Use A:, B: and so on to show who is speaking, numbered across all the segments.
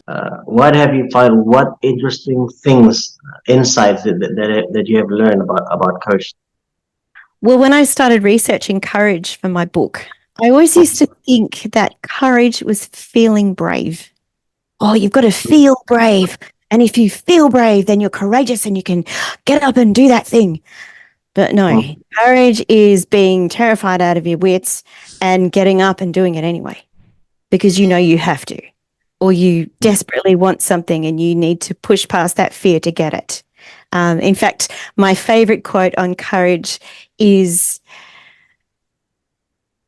A: What have you found? What interesting things, insights that you have learned about courage?
B: Well, when I started researching courage for my book, I always used to think that courage was feeling brave. Oh, you've got to feel brave. And if you feel brave, then you're courageous and you can get up and do that thing. But no,
A: Mm.
B: courage is being terrified out of your wits and getting up and doing it anyway because you know you have to, or you desperately want something and you need to push past that fear to get it. In fact, my favorite quote on courage is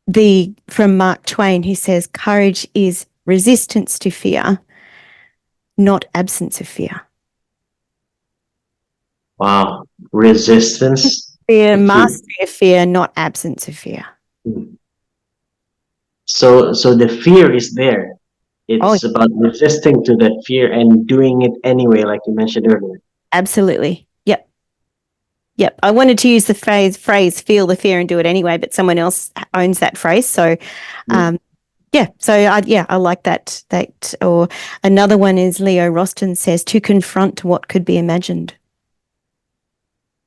B: the from Mark Twain, who says, "Courage is resistance to fear, not absence of fear."
A: Wow, resistance
B: Fear,
A: to fear.
B: mastery of fear, not absence of fear.
A: So the fear is there.
B: Oh,
A: It's about resisting to that fear and doing it anyway, like you mentioned earlier.
B: absolutely. Yep. Yep. I wanted to use the phrase feel the fear and do it anyway, but someone else owns that phrase. So
A: Mm.
B: yeah. So I like that. Or another one is Leo Roston says to confront what could be imagined.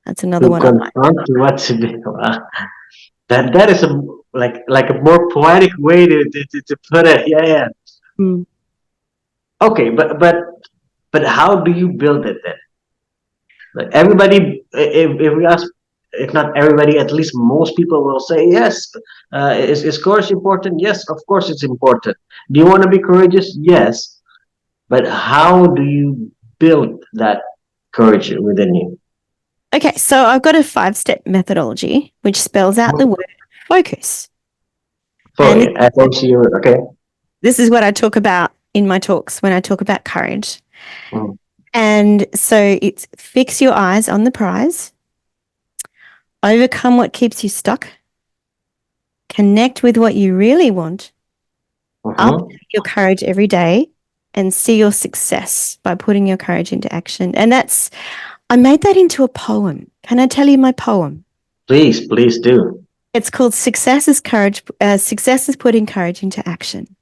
B: That's another
A: To
B: one I like.
A: confront what to do. That is a like a more poetic way to put it. Yeah, yeah.
B: Mm.
A: Okay, but how do you build it then? Like everybody, if we ask, if not everybody, at least most people will say yes. Is courage important? Yes, of course it's important. Do you want to be courageous? Yes, but how do you build that courage within you?
B: Okay, so I've got a 5-step methodology which spells out the word focus.
A: For
B: And
A: FOC, okay.
B: this is what I talk about in my talks when I talk about courage.
A: Mm.
B: And so it's fix your eyes on the prize, overcome what keeps you stuck, connect with what you really want, up
A: Mhm.
B: your courage every day, and see your success by putting your courage into action. And I made that into a poem. Can I tell you my poem?
A: Please do.
B: It's called Success is Courage. Success is putting courage into action.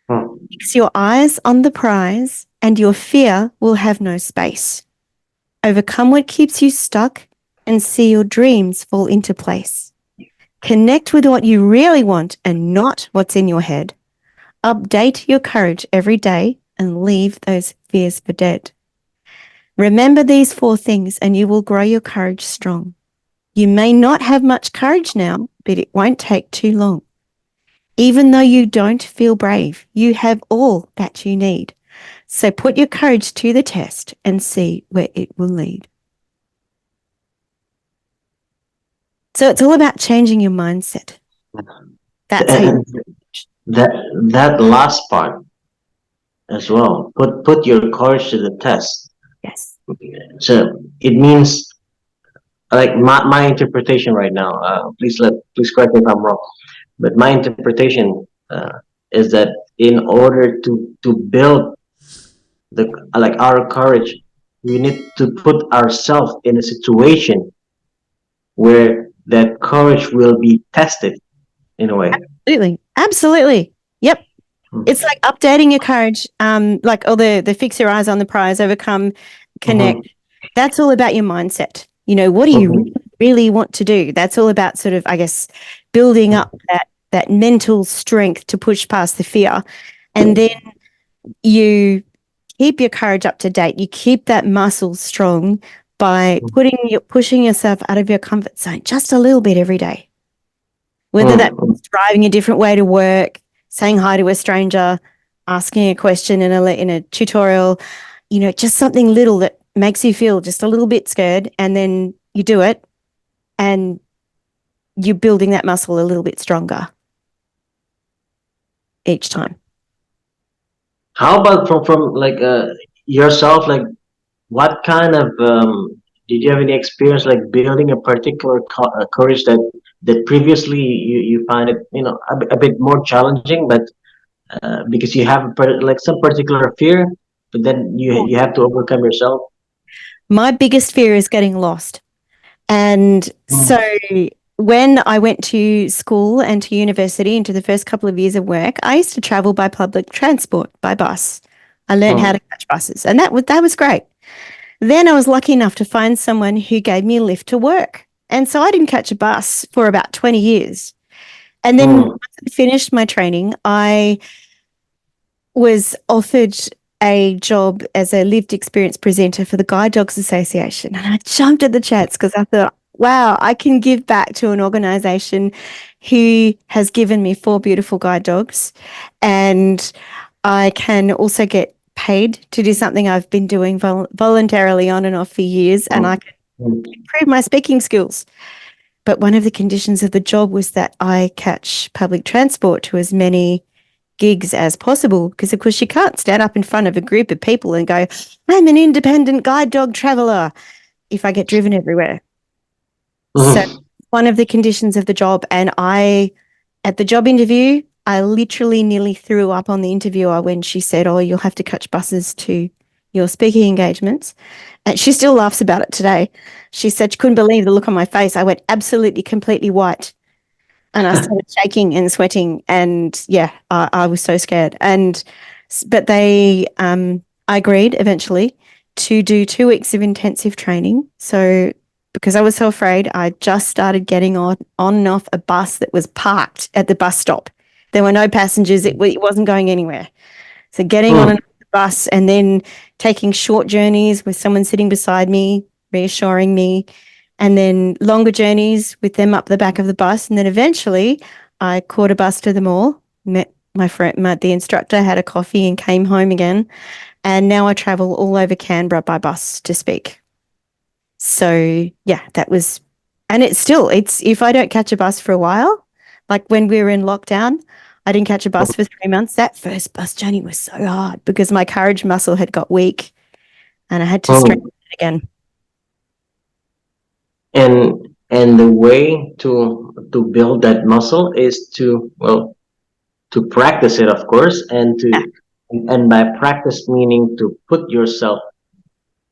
A: Hmm.
B: Fix your eyes on the prize, and your fear will have no space. Overcome what keeps you stuck and see your dreams fall into place. Connect with what you really want and not what's in your head. Update your courage every day and leave those fears for dead. Remember these 4 things and you will grow your courage strong. You may not have much courage now, but it won't take too long. Even though you don't feel brave, you have all that you need. So put your courage to the test and see where it will lead. So it's all about changing your mindset. That's how you.
A: And that that last part as well. Put your courage to the test.
B: Yes.
A: So it means, like my interpretation right now. Please correct me if I'm wrong. But my interpretation is that in order to build the like our courage, we need to put ourselves in a situation where that courage will be tested in a way.
B: Absolutely. Absolutely. Yep. It's like updating your courage, like all the fix your eyes on the prize, overcome,
A: Mm-hmm.
B: connect. That's all about your mindset. You know, what do you
A: Mm-hmm.
B: really want to do? That's all about sort of, I guess, building up that mental strength to push past the fear. And then you keep your courage up to date. You keep that muscle strong by pushing yourself out of your comfort zone just a little bit every day. Whether that's
A: Mm-hmm.
B: driving a different way to work, saying hi to a stranger, asking a question in a tutorial, you know, just something little that makes you feel just a little bit scared, and then you do it, and you're building that muscle a little bit stronger each time.
A: How about from like yourself? Like, what kind of did you have any experience like building a particular courage that previously you find it a bit more challenging, but because you have like some particular fear, but then you have to overcome yourself.
B: My biggest fear is getting lost. And so
A: Mm.
B: when I went to school and to university into the first couple of years of work, I used to travel by public transport, by bus. I learned how to catch buses, and that was great. Then I was lucky enough to find someone who gave me a lift to work. And so I didn't catch a bus for about 20 years. And then once I finished my training, I was offered a job as a lived experience presenter for the Guide Dogs Association. And I jumped at the chance because I thought, wow, I can give back to an organisation who has given me 4 beautiful guide dogs. And I can also get paid to do something I've been doing voluntarily on and off for years, and I can improve my speaking skills. But one of the conditions of the job was that I catch public transport to as many gigs as possible, because of course you can't stand up in front of a group of people and go, I'm an independent guide dog traveller, if I get driven everywhere. So one of the conditions of the job, and at the job interview, I literally nearly threw up on the interviewer when she said, oh, you'll have to catch buses to your speaking engagements. And she still laughs about it today. She said she couldn't believe the look on my face. I went absolutely, completely white. And I started shaking and sweating. And yeah, I was so scared. But I agreed eventually to do 2 weeks of intensive training. So because I was so afraid, I just started getting on and off a bus that was parked at the bus stop. There were no passengers. It wasn't going anywhere. So getting on the bus and then taking short journeys with someone sitting beside me, reassuring me, and then longer journeys with them up the back of the bus. And then eventually I caught a bus to the mall, met my friend, the instructor, had a coffee and came home again. And now I travel all over Canberra by bus to speak. So yeah, that was, and it's if I don't catch a bus for a while, like when we were in lockdown, I didn't catch a bus for 3 months. That first bus journey was so hard because my courage muscle had got weak and I had to strengthen it again.
A: And the way to build that muscle is to practice it, of course, and by practice meaning to put yourself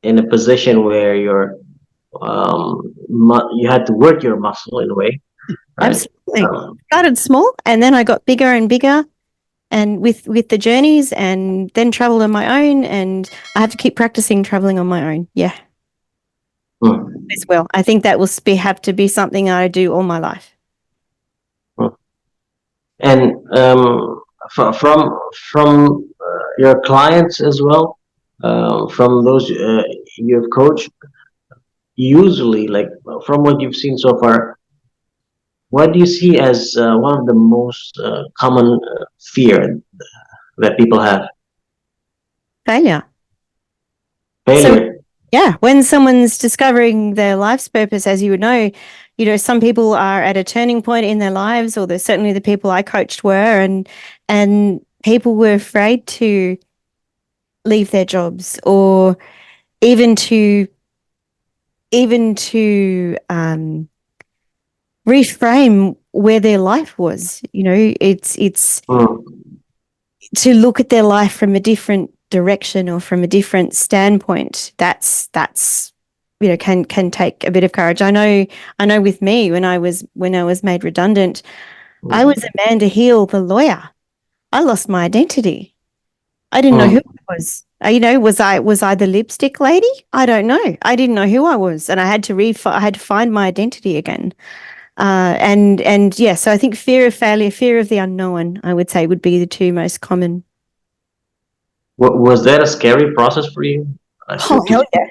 A: in a position where you had to work your muscle in a way. Right?
B: Absolutely. Started small and then I got bigger and bigger, and with the journeys, and then traveled on my own, and I have to keep practicing traveling on my own. Yeah. As well. I think that will have to be something I do all my life.
A: And from your clients as well, from those you've coached, usually, like from what you've seen so far, what do you see as one of the most common fear that people have?
B: Failure.
A: Failure.
B: Yeah, when someone's discovering their life's purpose, as you would know, some people are at a turning point in their lives, or there's certainly the people I coached were, and people were afraid to leave their jobs, or even to reframe where their life was. It's to look at their life from a different direction or from a different standpoint. That's can take a bit of courage. I know with me, when I was made redundant, I was Amanda Heal, the lawyer. I lost my identity. I didn't know who I was. Was I the lipstick lady? I don't know. I didn't know who I was, and I had to find my identity again. And yeah, so I think fear of failure, fear of the unknown, I would say, would be the 2 most common.
A: Was that a scary process for you?
B: Hell yeah.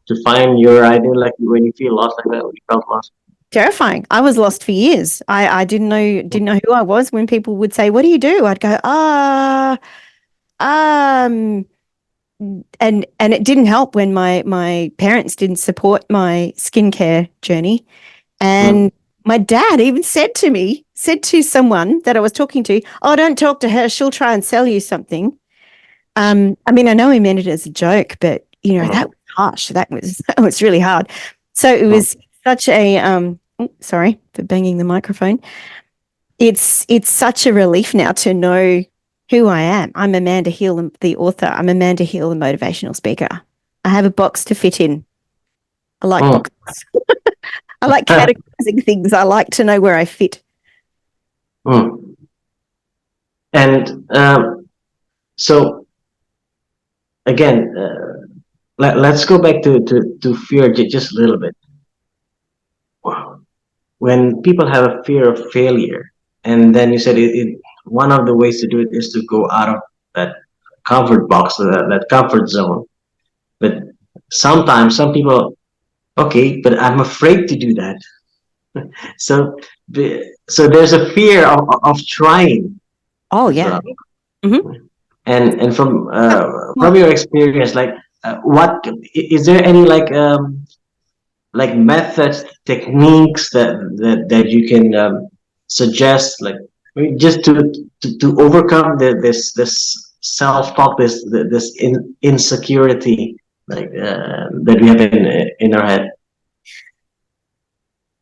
A: To find your idea, like when you feel lost like that, when you felt lost.
B: Terrifying. I was lost for years. I didn't know who I was. When people would say, "What do you do?" I'd go, and it didn't help when my parents didn't support my skincare journey, and my dad even said to someone that I was talking to, "Oh, don't talk to her. She'll try and sell you something." I mean, I know he meant it as a joke, but that was harsh. That was really hard. So it was such a sorry for banging the microphone. It's such a relief now to know who I am. I'm Amanda Heal, the author. I'm Amanda Heal, the motivational speaker. I have a box to fit in. I like boxes. I like categorizing things. I like to know where I fit.
A: And so again, let's go back to fear just a little bit. When people have a fear of failure, and then you said one of the ways to do it is to go out of that comfort box, that comfort zone. But sometimes some people, okay, but I'm afraid to do that. So, so there's a fear of trying
B: Oh,
A: as
B: yeah.
A: well.
B: Mhm.
A: And from
B: Well,
A: your experience, like, what is there any like methods, techniques that you can suggest, like, I mean, just to overcome this self-talk, this insecurity, like, that we have in our head.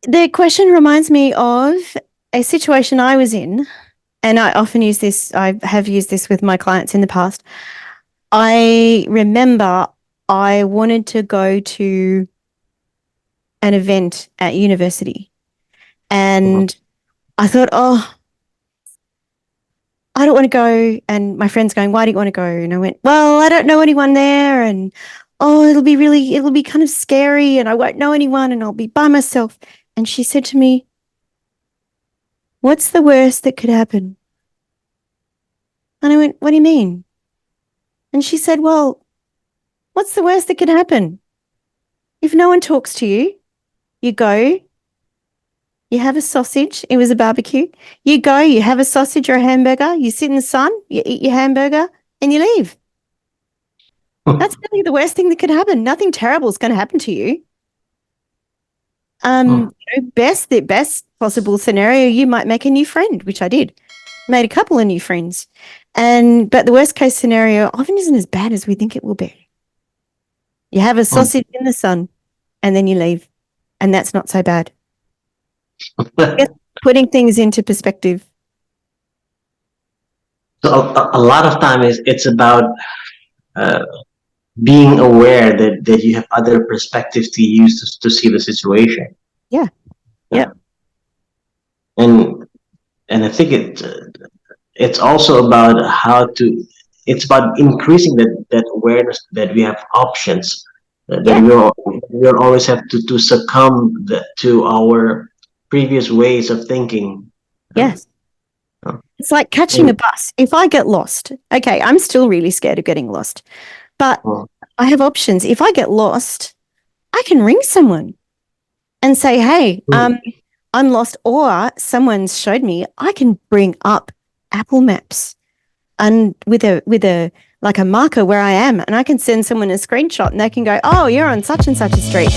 B: the question reminds me of a situation I was in, and I often use this, I have used this with my clients in the past. I remember I wanted to go to an event at university,
A: Mhm.
B: and I thought, oh, I don't want to go. And my friend's going, why do you want to go? And I went, well, I don't know anyone there. And oh, it'll be kind of scary. And I won't know anyone and I'll be by myself. And she said to me, what's the worst that could happen? And I went, what do you mean? And she said, well, what's the worst that could happen? If no one talks to you, you go, you have a sausage. It was a barbecue. You go, you have a sausage or a hamburger. You sit in the sun, you eat your hamburger, and you leave. That's really the worst thing that could happen. Nothing terrible is going to happen to you. The best possible scenario, you might make a new friend, which I did. Made a couple of new friends. But the worst case scenario often isn't as bad as we think it will be. You have a sausage in the sun and then you leave. And that's not so bad. Just putting things into perspective.
A: So a lot of time is it's about uh, being aware that you have other perspectives to use to see the situation.
B: Yeah. Yeah.
A: and and I think it's also about how to. It's about increasing that awareness that we have options, that
B: Yeah.
A: we don't always have to succumb to our previous ways of thinking.
B: Yes.
A: Uh,
B: It's like catching a
A: and,
B: bus. If I get lost, okay, I'm still really scared of getting lost, but
A: uh,
B: I have options. If I get lost, I can ring someone and say, hey, I'm lost, or someone's showed me I can bring up Apple Maps and with a like a marker where I am, and I can send someone a screenshot and they can go, oh, you're on such and such a street.